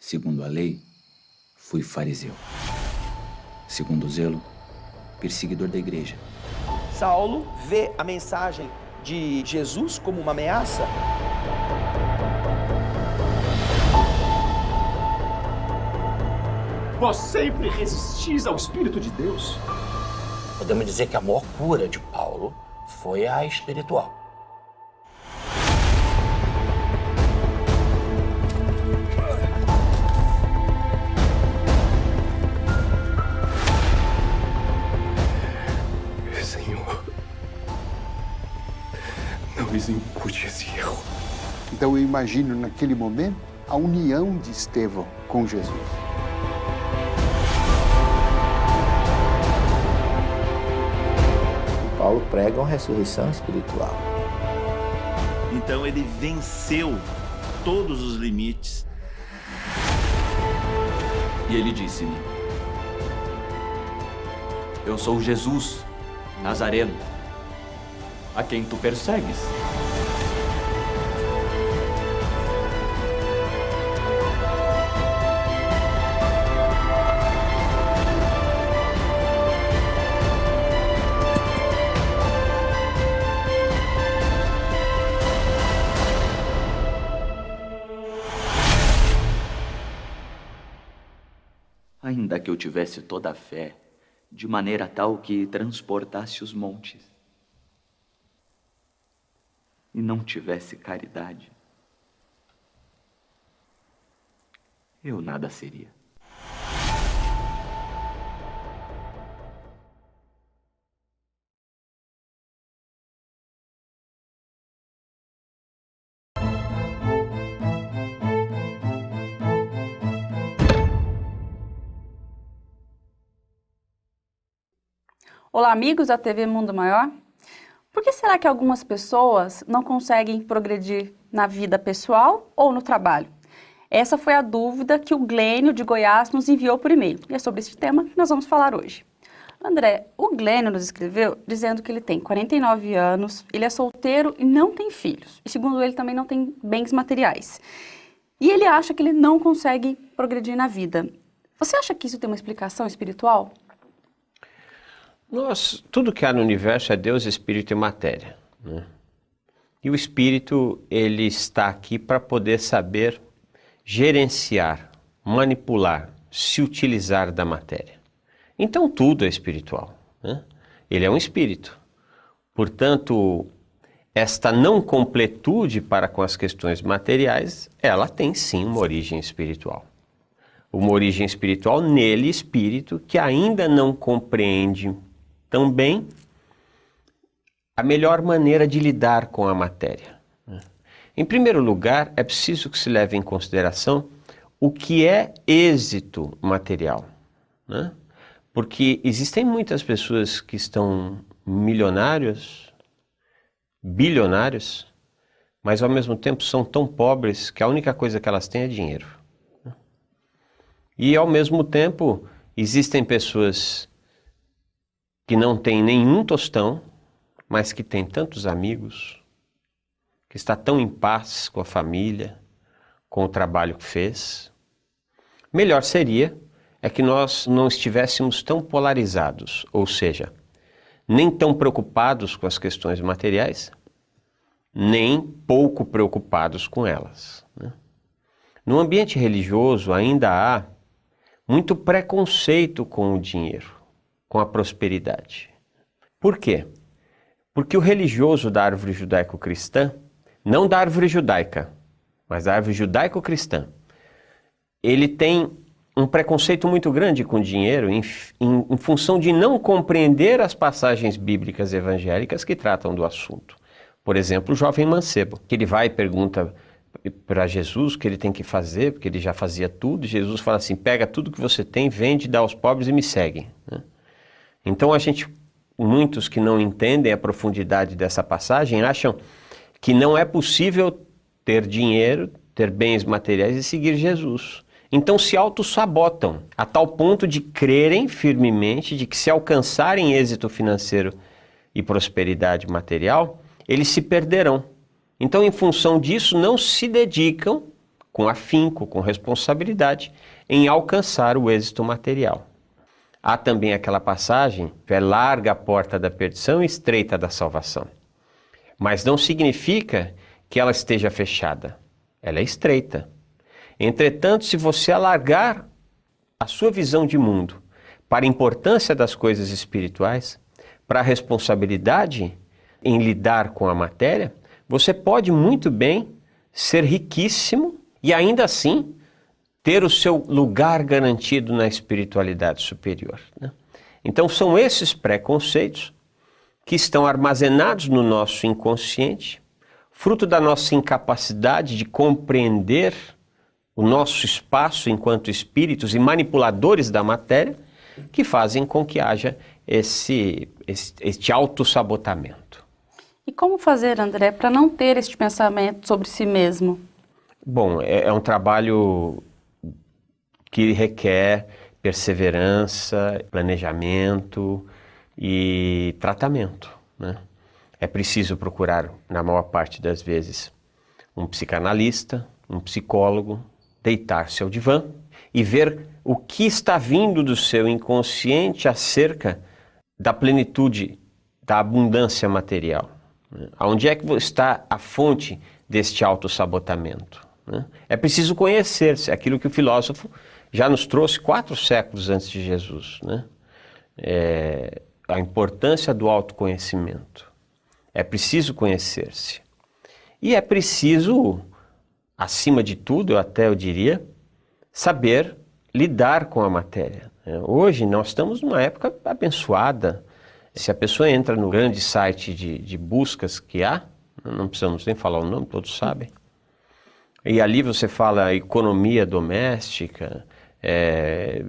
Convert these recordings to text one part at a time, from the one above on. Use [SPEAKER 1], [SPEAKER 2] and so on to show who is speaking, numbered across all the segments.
[SPEAKER 1] Segundo a lei, fui fariseu. Segundo o zelo, perseguidor da igreja.
[SPEAKER 2] Saulo vê a mensagem de Jesus como uma ameaça.
[SPEAKER 3] Vós sempre resistis ao Espírito de Deus.
[SPEAKER 4] Podemos dizer que a maior cura de Paulo foi a espiritual.
[SPEAKER 3] Senhor, não lhes impute esse erro.
[SPEAKER 5] Então eu imagino naquele momento a união de Estevão com Jesus.
[SPEAKER 4] Paulo prega uma ressurreição espiritual.
[SPEAKER 6] Então ele venceu todos os limites.
[SPEAKER 1] E ele disse-me: Eu sou Jesus, Nazareno, a quem tu persegues. Ainda que eu tivesse toda a fé, de maneira tal que transportasse os montes, e não tivesse caridade, eu nada seria.
[SPEAKER 7] Olá, amigos da TV Mundo Maior. Por que será que algumas pessoas não conseguem progredir na vida pessoal ou no trabalho? Essa foi a dúvida que o Glênio de Goiás nos enviou por e-mail. E é sobre esse tema que nós vamos falar hoje. André, o Glênio nos escreveu dizendo que ele tem 49 anos, ele é solteiro e não tem filhos. E segundo ele, também não tem bens materiais. E ele acha que ele não consegue progredir na vida. Você acha que isso tem uma explicação espiritual?
[SPEAKER 8] Tudo que há no universo é Deus, Espírito e matéria, né? E o Espírito, ele está aqui para poder saber gerenciar, manipular, se utilizar da matéria. Então tudo é espiritual, né? Ele é um Espírito. Portanto, esta não completude para com as questões materiais, ela tem sim uma origem espiritual. Uma origem espiritual nele, Espírito, que ainda não compreende também a melhor maneira de lidar com a matéria. Em primeiro lugar, é preciso que se leve em consideração o que é êxito material, né? Porque existem muitas pessoas que estão milionários, bilionários, mas ao mesmo tempo são tão pobres que a única coisa que elas têm é dinheiro. E ao mesmo tempo, existem pessoas que não tem nenhum tostão, mas que tem tantos amigos, que está tão em paz com a família, com o trabalho que fez. Melhor seria que nós não estivéssemos tão polarizados, ou seja, nem tão preocupados com as questões materiais, nem pouco preocupados com elas, né? No ambiente religioso ainda há muito preconceito com o dinheiro, com a prosperidade. Por quê? Porque o religioso da árvore judaico-cristã, não da árvore judaica, mas da árvore judaico-cristã, ele tem um preconceito muito grande com o dinheiro em função de não compreender as passagens bíblicas evangélicas que tratam do assunto. Por exemplo, o jovem mancebo, que ele vai e pergunta para Jesus o que ele tem que fazer, porque ele já fazia tudo, e Jesus fala assim: pega tudo que você tem, vende, dá aos pobres e me segue, né? Então muitos que não entendem a profundidade dessa passagem acham que não é possível ter dinheiro, ter bens materiais e seguir Jesus. Então se auto-sabotam a tal ponto de crerem firmemente de que se alcançarem êxito financeiro e prosperidade material, eles se perderão. Então, em função disso, não se dedicam com afinco, com responsabilidade, em alcançar o êxito material. Há também aquela passagem que é larga a porta da perdição e estreita da salvação. Mas não significa que ela esteja fechada. Ela é estreita. Entretanto, se você alargar a sua visão de mundo para a importância das coisas espirituais, para a responsabilidade em lidar com a matéria, você pode muito bem ser riquíssimo e ainda assim ter o seu lugar garantido na espiritualidade superior, né? Então são esses preconceitos que estão armazenados no nosso inconsciente, fruto da nossa incapacidade de compreender o nosso espaço enquanto espíritos e manipuladores da matéria, que fazem com que haja este autossabotamento.
[SPEAKER 7] E como fazer, André, para não ter este pensamento sobre si mesmo?
[SPEAKER 8] Bom, é um trabalho que requer perseverança, planejamento e tratamento, né? É preciso procurar, na maior parte das vezes, um psicanalista, um psicólogo, deitar-se ao divã e ver o que está vindo do seu inconsciente acerca da plenitude, da abundância material. Onde é que está a fonte deste autossabotamento? É preciso conhecer-se, aquilo que o filósofo já nos trouxe 4 séculos antes de Jesus, né? A importância do autoconhecimento. É preciso conhecer-se. E é preciso, acima de tudo, eu diria, saber lidar com a matéria. Hoje nós estamos numa época abençoada. Se a pessoa entra no grande site de buscas que há, não precisamos nem falar o nome, todos sabem, e ali você fala economia doméstica,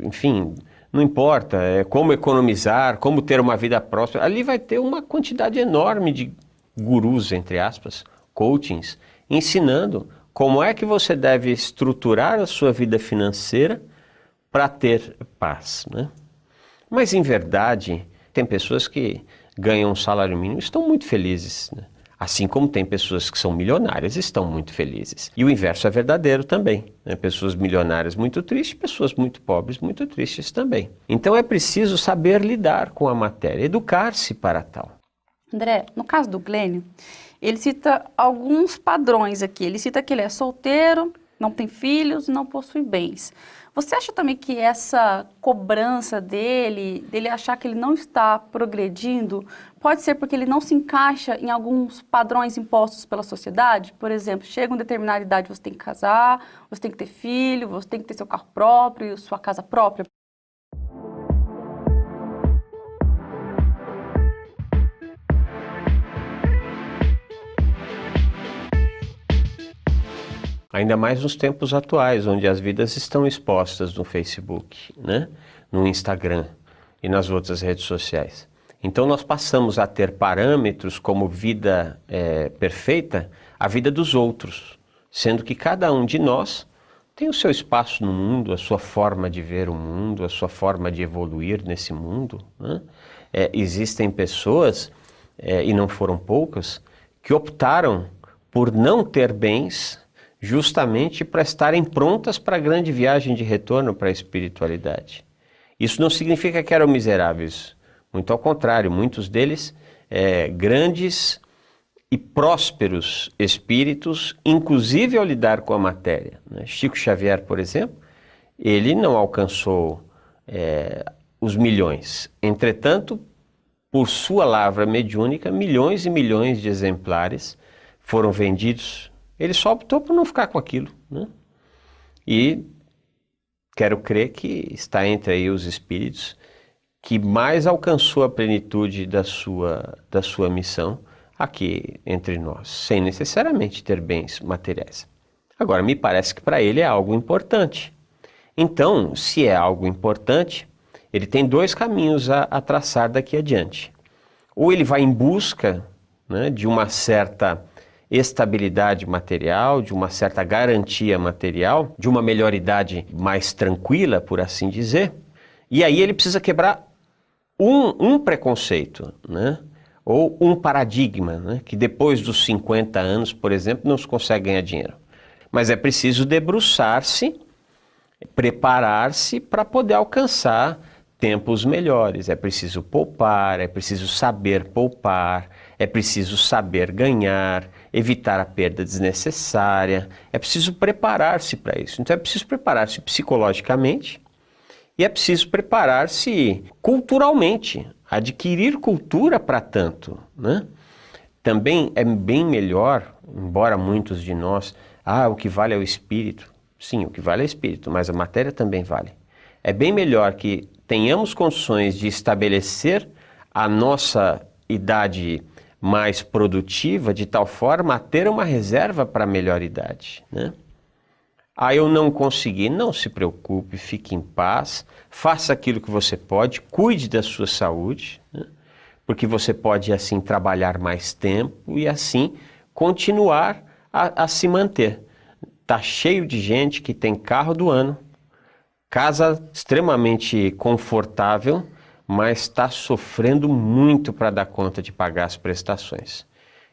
[SPEAKER 8] enfim, não importa, como economizar, como ter uma vida próspera, ali vai ter uma quantidade enorme de gurus, entre aspas, coachings, ensinando como é que você deve estruturar a sua vida financeira para ter paz, né? Mas, em verdade, tem pessoas que ganham um salário mínimo e estão muito felizes, né? Assim como tem pessoas que são milionárias e estão muito felizes. E o inverso é verdadeiro também, né? Pessoas milionárias muito tristes, pessoas muito pobres muito tristes também. Então é preciso saber lidar com a matéria, educar-se para tal.
[SPEAKER 7] André, no caso do Glênio, ele cita alguns padrões aqui. Ele cita que ele é solteiro, não tem filhos, não possui bens. Você acha também que essa cobrança dele achar que ele não está progredindo, pode ser porque ele não se encaixa em alguns padrões impostos pela sociedade? Por exemplo, chega uma determinada idade, você tem que casar, você tem que ter filho, você tem que ter seu carro próprio, sua casa própria.
[SPEAKER 8] Ainda mais nos tempos atuais, onde as vidas estão expostas no Facebook, né? No Instagram e nas outras redes sociais. Então nós passamos a ter parâmetros como vida perfeita, a vida dos outros, sendo que cada um de nós tem o seu espaço no mundo, a sua forma de ver o mundo, a sua forma de evoluir nesse mundo, né? Existem pessoas, e não foram poucas, que optaram por não ter bens justamente para estarem prontas para a grande viagem de retorno para a espiritualidade. Isso não significa que eram miseráveis, muito ao contrário, muitos deles grandes e prósperos espíritos, inclusive ao lidar com a matéria, né? Chico Xavier, por exemplo, ele não alcançou os milhões. Entretanto, por sua lavra mediúnica, milhões e milhões de exemplares foram vendidos. Ele só optou por não ficar com aquilo, né? E quero crer que está entre aí os espíritos que mais alcançou a plenitude da sua missão aqui entre nós, sem necessariamente ter bens materiais. Agora, me parece que para ele é algo importante. Então, se é algo importante, ele tem 2 caminhos a traçar daqui adiante. Ou ele vai em busca, né, de uma certa estabilidade material, de uma certa garantia material, de uma melhoridade mais tranquila, por assim dizer, e aí ele precisa quebrar um preconceito, né? Ou um paradigma, né? Que depois dos 50 anos, por exemplo, não se consegue ganhar dinheiro. Mas é preciso debruçar-se, preparar-se para poder alcançar tempos melhores. É preciso poupar, é preciso saber poupar, é preciso saber ganhar, evitar a perda desnecessária. É preciso preparar-se para isso. Então é preciso preparar-se psicologicamente e é preciso preparar-se culturalmente, adquirir cultura para tanto, né? Também é bem melhor, embora muitos de nós, o que vale é o espírito. Sim, o que vale é o espírito, mas a matéria também vale. É bem melhor que tenhamos condições de estabelecer a nossa idade mais produtiva de tal forma a ter uma reserva para a melhor idade, né? Eu não consegui, não se preocupe, fique em paz, faça aquilo que você pode, cuide da sua saúde, né? Porque você pode assim trabalhar mais tempo e assim continuar a se manter. Está cheio de gente que tem carro do ano, casa extremamente confortável, mas está sofrendo muito para dar conta de pagar as prestações.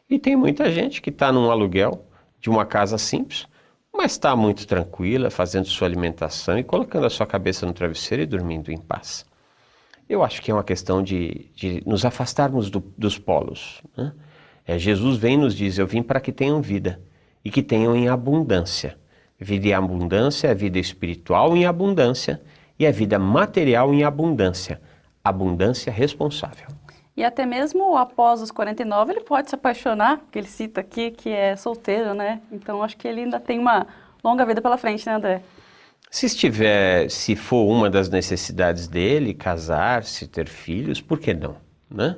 [SPEAKER 8] E tem muita gente que está num aluguel de uma casa simples, mas está muito tranquila, fazendo sua alimentação e colocando a sua cabeça no travesseiro e dormindo em paz. Eu acho que é uma questão de nos afastarmos dos polos, né? Jesus vem e nos diz, eu vim para que tenham vida e que tenham em abundância. Vida em abundância é vida espiritual em abundância e é vida material em abundância. Abundância responsável.
[SPEAKER 7] E até mesmo após os 49 ele pode se apaixonar, porque ele cita aqui que é solteiro, né? Então acho que ele ainda tem uma longa vida pela frente, né, André?
[SPEAKER 8] Se for uma das necessidades dele, casar-se, ter filhos, por que não, né?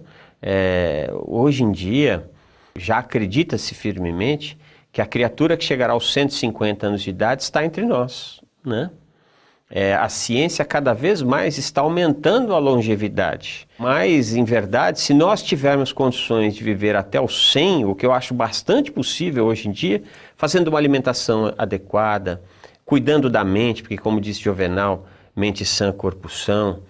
[SPEAKER 8] Hoje em dia, já acredita-se firmemente que a criatura que chegará aos 150 anos de idade está entre nós, né? A ciência cada vez mais está aumentando a longevidade. Mas, em verdade, se nós tivermos condições de viver até os 100, o que eu acho bastante possível hoje em dia, fazendo uma alimentação adequada, cuidando da mente, porque como disse Juvenal, mente sã, corpo são,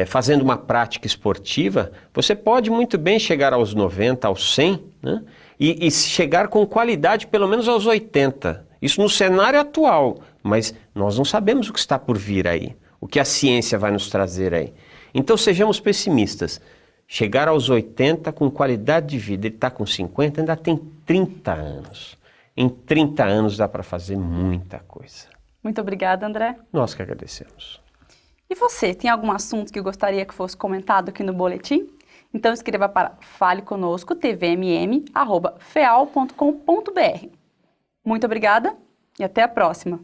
[SPEAKER 8] fazendo uma prática esportiva, você pode muito bem chegar aos 90, aos 100, né? E chegar com qualidade pelo menos aos 80. Isso no cenário atual, mas nós não sabemos o que está por vir aí, o que a ciência vai nos trazer aí. Então sejamos pessimistas. Chegar aos 80 com qualidade de vida, ele está com 50, ainda tem 30 anos. Em 30 anos dá para fazer muita coisa.
[SPEAKER 7] Muito obrigada, André.
[SPEAKER 8] Nós que agradecemos.
[SPEAKER 7] E você, tem algum assunto que gostaria que fosse comentado aqui no boletim? Então escreva para faleconosco, tvmm@feal.com.br. Muito obrigada e até a próxima.